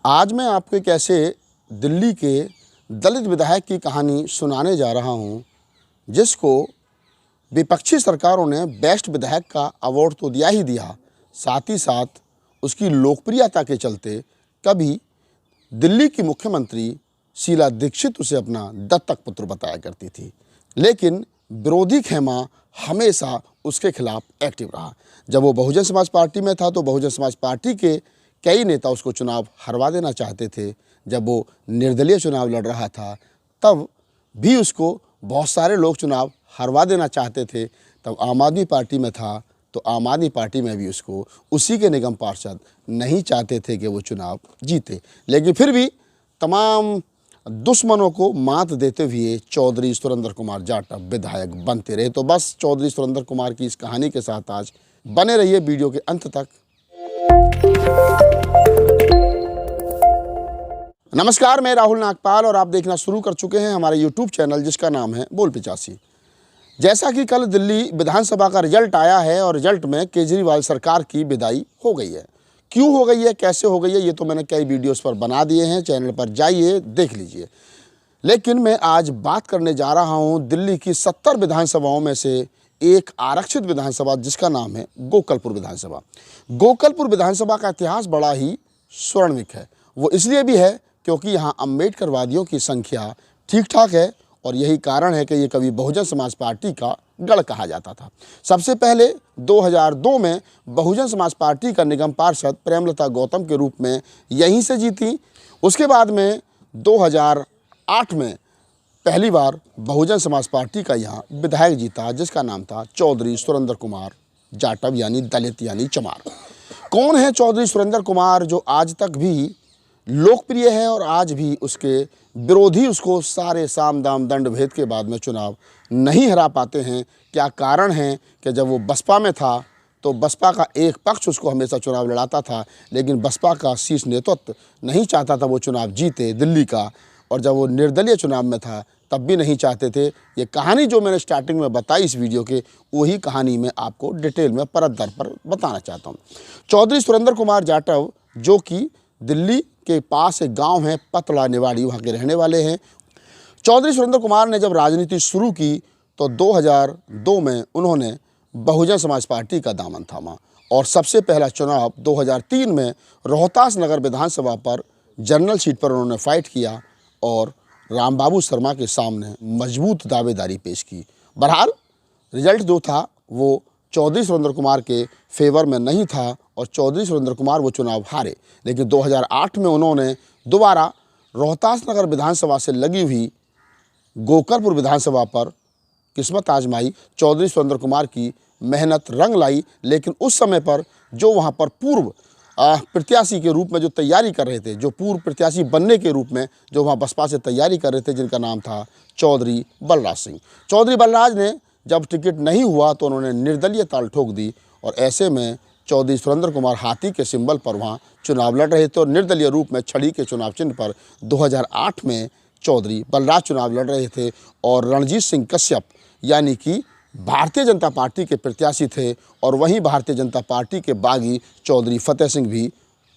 आज मैं आपको एक ऐसे दिल्ली के दलित विधायक की कहानी सुनाने जा रहा हूं, जिसको विपक्षी सरकारों ने बेस्ट विधायक का अवार्ड तो दिया ही दिया, साथ ही साथ उसकी लोकप्रियता के चलते कभी दिल्ली की मुख्यमंत्री शीला दीक्षित उसे अपना दत्तक पुत्र बताया करती थी। लेकिन विरोधी खेमा हमेशा उसके खिलाफ एक्टिव रहा। जब वो बहुजन समाज पार्टी में था तो बहुजन समाज पार्टी के कई नेता उसको चुनाव हरवा देना चाहते थे। जब वो निर्दलीय चुनाव लड़ रहा था तब भी उसको बहुत सारे लोग चुनाव हरवा देना चाहते थे। तब आम आदमी पार्टी में था तो आम आदमी पार्टी में भी उसको उसी के निगम पार्षद नहीं चाहते थे कि वो चुनाव जीते। लेकिन फिर भी तमाम दुश्मनों को मात देते हुए चौधरी सुरेंद्र कुमार जाटव विधायक बनते रहे। तो बस चौधरी सुरेंद्र कुमार की इस कहानी के साथ आज बने रहिए वीडियो के अंत तक। नमस्कार, मैं राहुल नागपाल और आप देखना शुरू कर चुके हैं हमारे YouTube चैनल जिसका नाम है बोल 85। जैसा कि कल दिल्ली विधानसभा का रिजल्ट आया है और रिजल्ट में केजरीवाल सरकार की विदाई हो गई है। क्यों हो गई है, कैसे हो गई है, ये तो मैंने कई वीडियोस पर बना दिए हैं, चैनल पर जाइए देख लीजिए। लेकिन मैं आज बात करने जा रहा हूं दिल्ली की 70 विधानसभाओं में से एक आरक्षित विधानसभा जिसका नाम है गोकलपुर विधानसभा। गोकलपुर विधानसभा का इतिहास बड़ा ही स्वर्णिक है। वो इसलिए भी है क्योंकि यहाँ अम्बेडकरवादियों की संख्या ठीक ठाक है और यही कारण है कि ये कभी बहुजन समाज पार्टी का गढ़ कहा जाता था। सबसे पहले 2002 में बहुजन समाज पार्टी का निगम पार्षद प्रेमलता गौतम के रूप में यहीं से जीती। उसके बाद में 2008 में पहली बार बहुजन समाज पार्टी का यहाँ विधायक जीता जिसका नाम था चौधरी सुरेंद्र कुमार जाटव यानी दलित यानी चमार। कौन है चौधरी सुरेंद्र कुमार जो आज तक भी लोकप्रिय है और आज भी उसके विरोधी उसको सारे साम दाम दंड भेद के बाद में चुनाव नहीं हरा पाते हैं? क्या कारण है कि जब वो बसपा में था तो बसपा का एक पक्ष उसको हमेशा चुनाव लड़ाता था, लेकिन बसपा का शीर्ष नेतृत्व नहीं चाहता था वो चुनाव जीते दिल्ली का, और जब वो निर्दलीय चुनाव में था तब भी नहीं चाहते थे। ये कहानी जो मैंने स्टार्टिंग में बताई इस वीडियो के, वही कहानी मैं आपको डिटेल में परत दर पर बताना चाहता हूँ। चौधरी सुरेंद्र कुमार जाटव जो कि दिल्ली के पास एक गांव है पतला निवाड़ी, वहाँ के रहने वाले हैं। चौधरी सुरेंद्र कुमार ने जब राजनीति शुरू की तो 2002 में उन्होंने बहुजन समाज पार्टी का दामन थामा और सबसे पहला चुनाव 2003 में रोहतास नगर विधानसभा पर जनरल सीट पर उन्होंने फाइट किया और रामबाबू शर्मा के सामने मजबूत दावेदारी पेश की। बहरहाल रिजल्ट जो था वो चौधरी सुरेंद्र कुमार के फेवर में नहीं था और चौधरी सुरेंद्र कुमार वो चुनाव हारे। लेकिन 2008 में उन्होंने दोबारा रोहतास नगर विधानसभा से लगी हुई गोकलपुर विधानसभा पर किस्मत आजमाई। चौधरी सुरेंद्र कुमार की मेहनत रंग लाई, लेकिन उस समय पर जो वहाँ पर पूर्व प्रत्याशी के रूप में जो तैयारी कर रहे थे, जो पूर्व प्रत्याशी बनने के रूप में जो वहाँ बसपा से तैयारी कर रहे थे, जिनका नाम था चौधरी बलराज सिंह। चौधरी बलराज ने जब टिकट नहीं हुआ तो उन्होंने निर्दलीय ताल ठोक दी और ऐसे में चौधरी सुरेंद्र कुमार हाथी के सिंबल पर वहाँ चुनाव लड़ रहे थे और निर्दलीय रूप में छड़ी के चुनाव चिन्ह पर 2008 में चौधरी बलराज चुनाव लड़ रहे थे और रणजीत सिंह कश्यप यानी कि भारतीय जनता पार्टी के प्रत्याशी थे और वहीं भारतीय जनता पार्टी के बागी चौधरी फतेह सिंह भी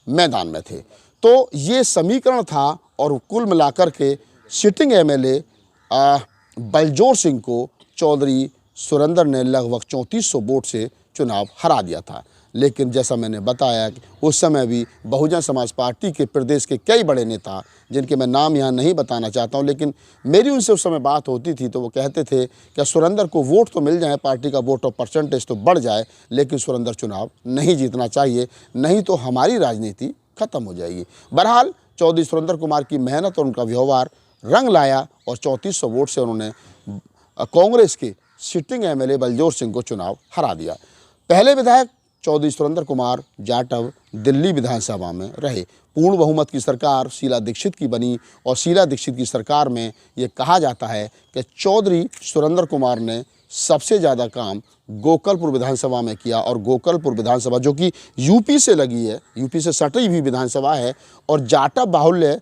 मैदान में थे। तो ये समीकरण था और कुल मिलाकर के सिटिंग एमएलए बलजोर सिंह को चौधरी सुरेंद्र ने लगभग 3400 वोट से चुनाव हरा दिया था। लेकिन जैसा मैंने बताया कि उस समय भी बहुजन समाज पार्टी के प्रदेश के कई बड़े नेता, जिनके मैं नाम यहाँ नहीं बताना चाहता हूँ, लेकिन मेरी उनसे उस समय बात होती थी तो वो कहते थे कि सुरेंद्र को वोट तो मिल जाए, पार्टी का वोट और परसेंटेज तो बढ़ जाए, लेकिन सुरेंद्र चुनाव नहीं जीतना चाहिए, नहीं तो हमारी राजनीति खत्म हो जाएगी। बहरहाल चौधरी सुरेंद्र कुमार की मेहनत और उनका व्यवहार रंग लाया और 3400 वोट से उन्होंने कांग्रेस के सिटिंग एमएलए बलजोर सिंह को चुनाव हरा दिया। पहले विधायक चौधरी सुरेंद्र कुमार जाटव दिल्ली विधानसभा में रहे। पूर्ण बहुमत की सरकार शीला दीक्षित की बनी और शीला दीक्षित की सरकार में ये कहा जाता है कि चौधरी सुरेंद्र कुमार ने सबसे ज़्यादा काम गोकलपुर विधानसभा में किया और गोकलपुर विधानसभा जो कि यूपी से लगी है, यूपी से सटी हुई विधानसभा है और जाटव बाहुल्य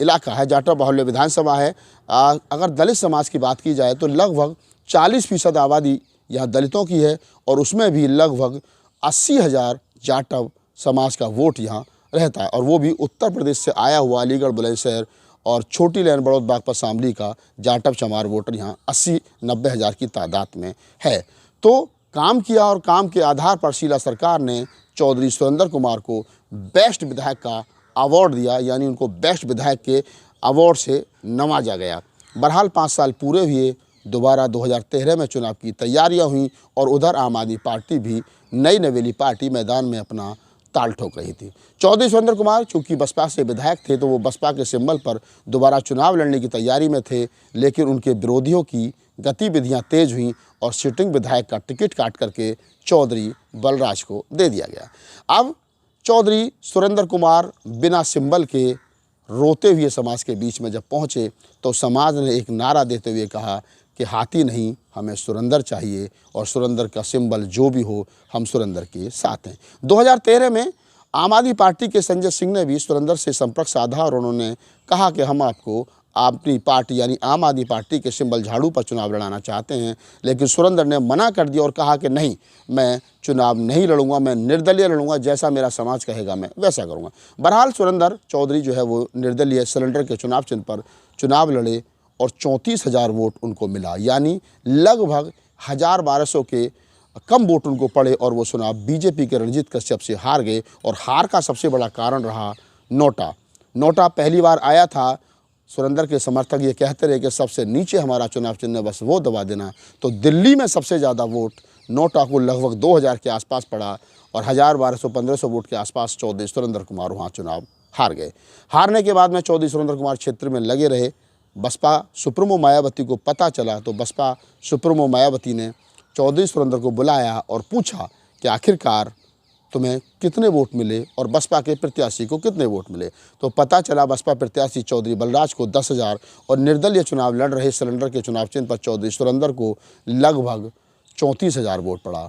इलाका है, जाटव बाहुल्य विधानसभा है। अगर दलित समाज की बात की जाए तो लगभग 40% आबादी यहाँ दलितों की है और उसमें भी लगभग 80,000 जाटव समाज का वोट यहाँ रहता है, और वो भी उत्तर प्रदेश से आया हुआ अलीगढ़ बुलंदशहर और छोटी लेन बड़ौद बागपत शामली का जाटव चमार वोटर यहाँ 80-90 हज़ार की तादाद में है। तो काम किया और काम के आधार पर शीला सरकार ने चौधरी सुरेंद्र कुमार को बेस्ट विधायक का अवार्ड दिया, यानी उनको बेस्ट विधायक के अवार्ड से नवाजा गया। बहरहाल 5 साल पूरे हुए, दोबारा 2013 में चुनाव की तैयारियां हुई और उधर आम आदमी पार्टी भी नई नवेली पार्टी मैदान में अपना ताल ठोक रही थी। चौधरी सुरेंद्र कुमार चूंकि बसपा से विधायक थे तो वो बसपा के सिंबल पर दोबारा चुनाव लड़ने की तैयारी में थे, लेकिन उनके विरोधियों की गतिविधियां तेज हुईं और सिटिंग विधायक का टिकट काट करके चौधरी बलराज को दे दिया गया। अब चौधरी सुरेंद्र कुमार बिना सिंबल के रोते हुए समाज के बीच में जब पहुँचे तो समाज ने एक नारा देते हुए कहा कि हाथी नहीं, हमें सुरेंद्र चाहिए और सुरेंद्र का सिंबल जो भी हो हम सुरेंद्र के साथ हैं। 2013 में आम आदमी पार्टी के संजय सिंह ने भी सुरेंद्र से संपर्क साधा और उन्होंने कहा कि हम आपको अपनी पार्टी यानी आम आदमी पार्टी के सिंबल झाड़ू पर चुनाव लड़ाना चाहते हैं, लेकिन सुरेंद्र ने मना कर दिया और कहा कि नहीं, मैं चुनाव नहीं लड़ूंगा, मैं निर्दलीय लड़ूंगा, जैसा मेरा समाज कहेगा मैं वैसा करूंगा। बहरहाल सुरेंद्र चौधरी जो है वो निर्दलीय सिलेंडर के चुनाव चिन्ह पर चुनाव लड़े और 34,000 वोट उनको मिला, यानी लगभग 1,000-1,200 के कम वोट उनको पड़े और वो चुनाव बीजेपी के रणजीत कश्यप से हार गए। और हार का सबसे बड़ा कारण रहा नोटा पहली बार आया था। सुरेंद्र के समर्थक ये कहते रहे कि सबसे नीचे हमारा चुनाव चिन्ह बस वो दबा देना, तो दिल्ली में सबसे ज़्यादा वोट नोटा को लगभग 2,000 के आसपास पड़ा और 1,000-1,200-1,500 वोट के आसपास चौधरी सुरेंद्र कुमार वहाँ चुनाव हार गए। हारने के बाद में चौधरी सुरेंद्र कुमार क्षेत्र में लगे रहे। बसपा सुप्रीमो मायावती को पता चला तो बसपा सुप्रीमो मायावती ने चौधरी सुरेंद्र को बुलाया और पूछा कि आखिरकार तुम्हें कितने वोट मिले और बसपा के प्रत्याशी को कितने वोट मिले। तो पता चला बसपा प्रत्याशी चौधरी बलराज को 10,000 और निर्दलीय चुनाव लड़ रहे सिलेंडर के चुनाव चिन्ह पर चौधरी सुरेंद्र को लगभग 34,000 वोट पड़ा।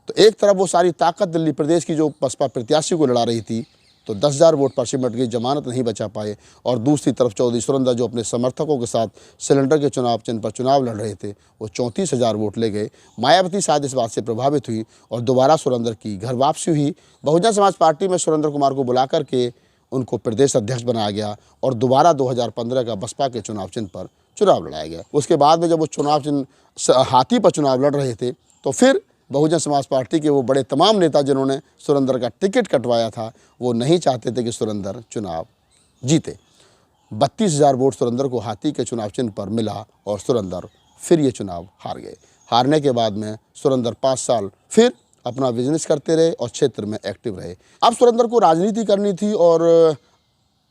तो एक तरफ वो सारी ताकत दिल्ली प्रदेश की जो बसपा प्रत्याशी को लड़ा रही थी तो 10,000 वोट पर सिमट गई, जमानत नहीं बचा पाए, और दूसरी तरफ चौधरी सुरेंद्र जो अपने समर्थकों के साथ सिलेंडर के चुनाव चिन्ह पर चुनाव लड़ रहे थे वो 34,000 वोट ले गए। मायावती शायद इस बात से प्रभावित हुई और दोबारा सुरेंद्र की घर वापसी हुई। बहुजन समाज पार्टी में सुरेंद्र कुमार को बुला करके उनको प्रदेश अध्यक्ष बनाया गया और दोबारा 2015 का बसपा के चुनाव चिन्ह पर चुनाव लड़ाया गया। उसके बाद में जब वो चुनाव चिन्ह हाथी पर चुनाव लड़ रहे थे तो फिर बहुजन समाज पार्टी के वो बड़े तमाम नेता जिन्होंने सुरेंद्र का टिकट कटवाया था वो नहीं चाहते थे कि सुरेंद्र चुनाव जीते। 32,000 वोट सुरेंद्र को हाथी के चुनाव चिन्ह पर मिला और सुरेंद्र फिर ये चुनाव हार गए। हारने के बाद में सुरेंद्र 5 साल फिर अपना बिजनेस करते रहे और क्षेत्र में एक्टिव रहे। अब सुरेंद्र को राजनीति करनी थी और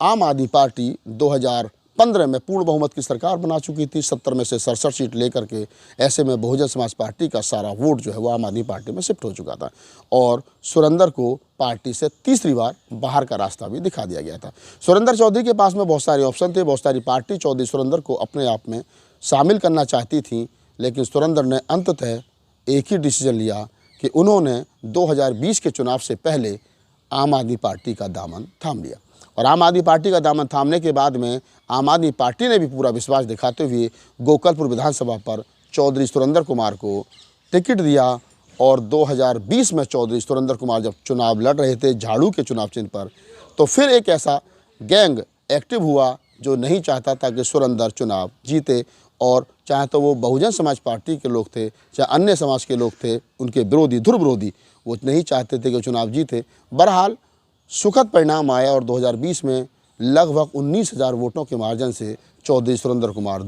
आम आदमी पार्टी 2015 में पूर्ण बहुमत की सरकार बना चुकी थी, 70 में से 67 सीट लेकर के। ऐसे में बहुजन समाज पार्टी का सारा वोट जो है वो आम आदमी पार्टी में शिफ्ट हो चुका था और सुरेंद्र को पार्टी से तीसरी बार बाहर का रास्ता भी दिखा दिया गया था। सुरेंद्र चौधरी के पास में बहुत सारे ऑप्शन थे, बहुत सारी पार्टी चौधरी सुरेंद्र को अपने आप में शामिल करना चाहती थी, लेकिन सुरेंद्र ने अंततः एक ही डिसीजन लिया कि उन्होंने 2020 के चुनाव से पहले आम आदमी पार्टी का दामन थाम लिया। और आम आदमी पार्टी का दामन थामने के बाद में आम आदमी पार्टी ने भी पूरा विश्वास दिखाते हुए गोकलपुर विधानसभा पर चौधरी सुरेंद्र कुमार को टिकट दिया और 2020 में चौधरी सुरेंद्र कुमार जब चुनाव लड़ रहे थे झाड़ू के चुनाव चिन्ह पर तो फिर एक ऐसा गैंग एक्टिव हुआ जो नहीं चाहता था कि सुरेंद्र चुनाव जीते, और चाहे तो वो बहुजन समाज पार्टी के लोग थे चाहे अन्य समाज के लोग थे, उनके विरोधी ध्रुव विरोधी, वो नहीं चाहते थे कि चुनाव जीते। बहरहाल सुखद परिणाम आया और 2020 में लगभग 19,000 वोटों के मार्जिन से चौधरी सुरेंद्र कुमार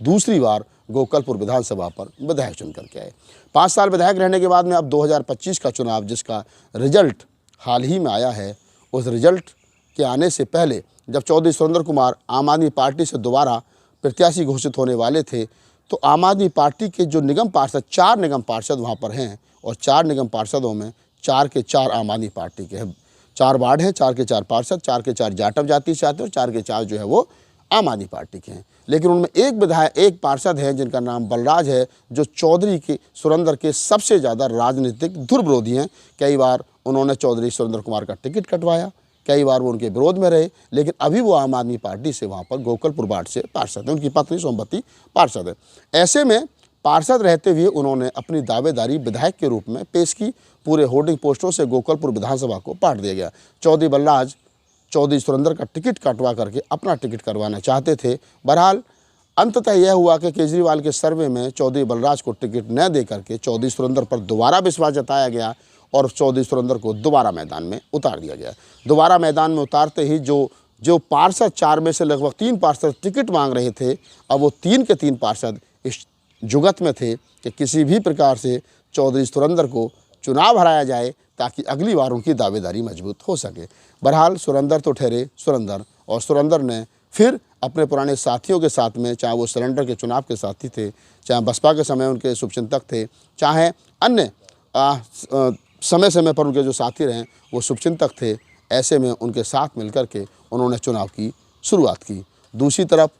दूसरी बार गोकलपुर विधानसभा पर विधायक चुन करके आए। 5 साल विधायक रहने के बाद में अब 2025 का चुनाव जिसका रिजल्ट हाल ही में आया है, उस रिजल्ट के आने से पहले जब चौधरी सुरेंद्र कुमार आम आदमी पार्टी से दोबारा प्रत्याशी घोषित होने वाले थे तो आम आदमी पार्टी के जो निगम पार्षद 4 निगम पार्षद वहाँ पर हैं और 4 निगम पार्षदों में 4 के 4 आम आदमी पार्टी के हैं। 4 वार्ड हैं, 4 के 4 पार्षद, 4 के 4 जाटव जाति से आते हैं और 4 के 4 जो है वो आम आदमी पार्टी के हैं। लेकिन उनमें एक पार्षद है जिनका नाम बलराज है जो चौधरी के सुरेंद्र के सबसे ज़्यादा राजनीतिक ध्रुव विरोधी हैं। कई बार उन्होंने चौधरी सुरेंद्र कुमार का टिकट कटवाया, कई बार वो उनके विरोध में रहे, लेकिन अभी वो आम आदमी पार्टी से वहाँ पर गोकलपुर वार्ड से पार्षद हैं। उनकी पत्नी सोमवती पार्षद है। ऐसे में पार्षद रहते हुए उन्होंने अपनी दावेदारी विधायक के रूप में पेश की। पूरे होर्डिंग पोस्टरों से गोकलपुर विधानसभा को पाट दिया गया। चौधरी बलराज चौधरी सुरेंद्र का टिकट कटवा करके अपना टिकट करवाना चाहते थे। बहरहाल अंततः यह हुआ कि केजरीवाल के सर्वे में चौधरी बलराज को टिकट न दे करके चौधरी सुरेंद्र पर दोबारा विश्वास जताया गया और चौधरी सुरेंद्र को दोबारा मैदान में उतार दिया गया। दोबारा मैदान में उतारते ही जो पार्षद 4 में से लगभग 3 पार्षद टिकट मांग रहे थे, अब वो 3 के 3 पार्षद इस जुगत में थे कि किसी भी प्रकार से चौधरी सुरेंद्र को चुनाव हराया जाए ताकि अगली बार उनकी दावेदारी मजबूत हो सके। बहरहाल सुरेंद्र तो ठहरे सुरेंद्र, और सुरेंद्र ने फिर अपने पुराने साथियों के साथ में, चाहे वो सिलेंडर के चुनाव के साथी थे, चाहे बसपा के समय उनके शुभचिंतक थे, चाहे अन्य समय समय पर उनके जो साथी रहे वो शुभचिंतक थे, ऐसे में उनके साथ मिलकर के उन्होंने चुनाव की शुरुआत की। दूसरी तरफ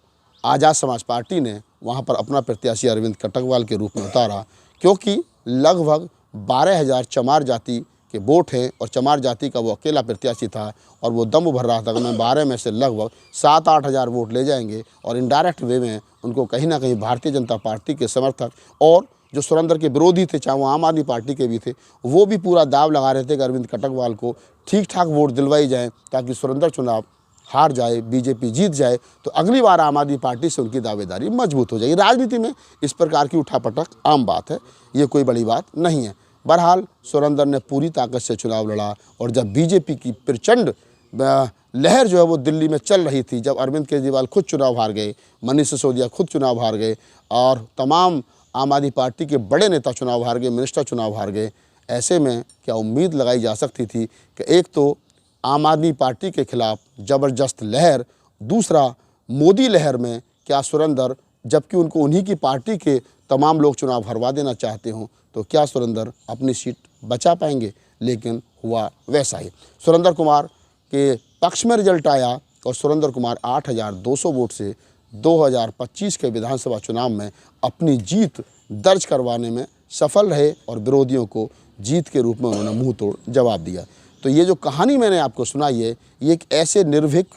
आज़ाद समाज पार्टी ने वहाँ पर अपना प्रत्याशी अरविंद कटकवाल के रूप में उतारा, क्योंकि लगभग 12,000 चमार जाति के वोट हैं और चमार जाति का वो अकेला प्रत्याशी था और वो दम भर रहा था कि मैं 12 में से लगभग 7-8 हज़ार वोट ले जाएंगे और इनडायरेक्ट वे में उनको कहीं ना कहीं भारतीय जनता पार्टी के समर्थक और जो सुरेंद्र के विरोधी थे, चाहे वो आम आदमी पार्टी के भी थे, वो भी पूरा दाव लगा रहे थे कि अरविंद कटकवाल को ठीक ठाक वोट दिलवाई जाए ताकि सुरेंद्र चुनाव हार जाए, बीजेपी जीत जाए तो अगली बार आम आदमी पार्टी से उनकी दावेदारी मजबूत हो जाएगी। राजनीति में इस प्रकार की उठापटक आम बात है, ये कोई बड़ी बात नहीं है। बहरहाल सुरेंद्र ने पूरी ताकत से चुनाव लड़ा और जब बीजेपी की प्रचंड लहर जो है वो दिल्ली में चल रही थी, जब अरविंद केजरीवाल खुद चुनाव हार गए, मनीष सिसोदिया खुद चुनाव हार गए और तमाम आम आदमी पार्टी के बड़े नेता चुनाव हार गए, मिनिस्टर चुनाव हार गए, ऐसे में क्या उम्मीद लगाई जा सकती थी कि एक तो आम आदमी पार्टी के खिलाफ ज़बरदस्त लहर, दूसरा मोदी लहर में क्या सुरेंद्र, जबकि उनको उन्हीं की पार्टी के तमाम लोग चुनाव हरवा देना चाहते हों, तो क्या सुरेंद्र अपनी सीट बचा पाएंगे। लेकिन हुआ वैसा ही। सुरेंद्र कुमार के पक्ष में रिजल्ट आया और सुरेंद्र कुमार 8,200 वोट से 2025 के विधानसभा चुनाव में अपनी जीत दर्ज करवाने में सफल रहे और विरोधियों को जीत के रूप में उन्होंने मुंह तोड़ जवाब दिया। तो ये जो कहानी मैंने आपको सुनाई है, ये एक ऐसे निर्भीक,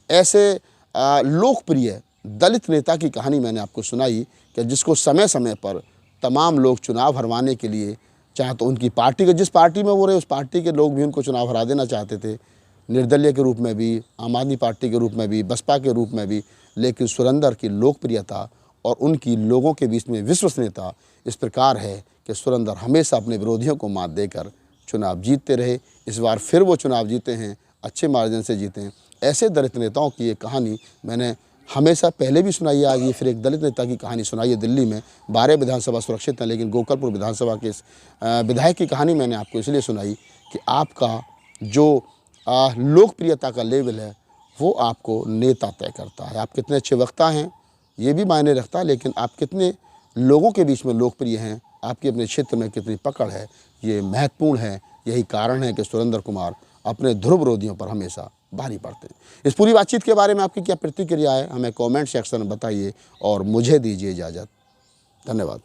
ऐसे लोकप्रिय दलित नेता की कहानी मैंने आपको सुनाई कि जिसको समय समय पर तमाम लोग चुनाव हरवाने के लिए, चाहे तो उनकी पार्टी के, जिस पार्टी में वो रहे उस पार्टी के लोग भी उनको चुनाव हरा देना चाहते थे, निर्दलीय के रूप में भी, आम आदमी पार्टी के रूप में भी, बसपा के रूप में भी। लेकिन सुरेंद्र की लोकप्रियता और उनकी लोगों के बीच में विश्वसनीयता इस प्रकार है कि सुरेंद्र हमेशा अपने विरोधियों को मात देकर चुनाव जीतते रहे। इस बार फिर वो चुनाव जीते हैं, अच्छे मार्जिन से जीते हैं। ऐसे दलित नेताओं की ये कहानी मैंने हमेशा पहले भी सुनाई है, आज ये फिर एक दलित नेता की कहानी सुनाई है। दिल्ली में 12 विधानसभा सुरक्षित हैं, लेकिन गोकलपुर विधानसभा के विधायक की कहानी मैंने आपको इसलिए सुनाई कि आपका जो लोकप्रियता का लेवल है वो आपको नेता तय करता है। आप कितने अच्छे वक्ता हैं ये भी मायने रखता है, लेकिन आप कितने लोगों के बीच में लोकप्रिय हैं, आपकी अपने क्षेत्र में कितनी पकड़ है, ये महत्वपूर्ण है। यही कारण है कि सुरेंद्र कुमार अपने ध्रुव विरोधियों पर हमेशा भारी पड़ते हैं। इस पूरी बातचीत के बारे में आपकी क्या प्रतिक्रिया है, हमें कमेंट सेक्शन में बताइए और मुझे दीजिए इजाज़त। धन्यवाद।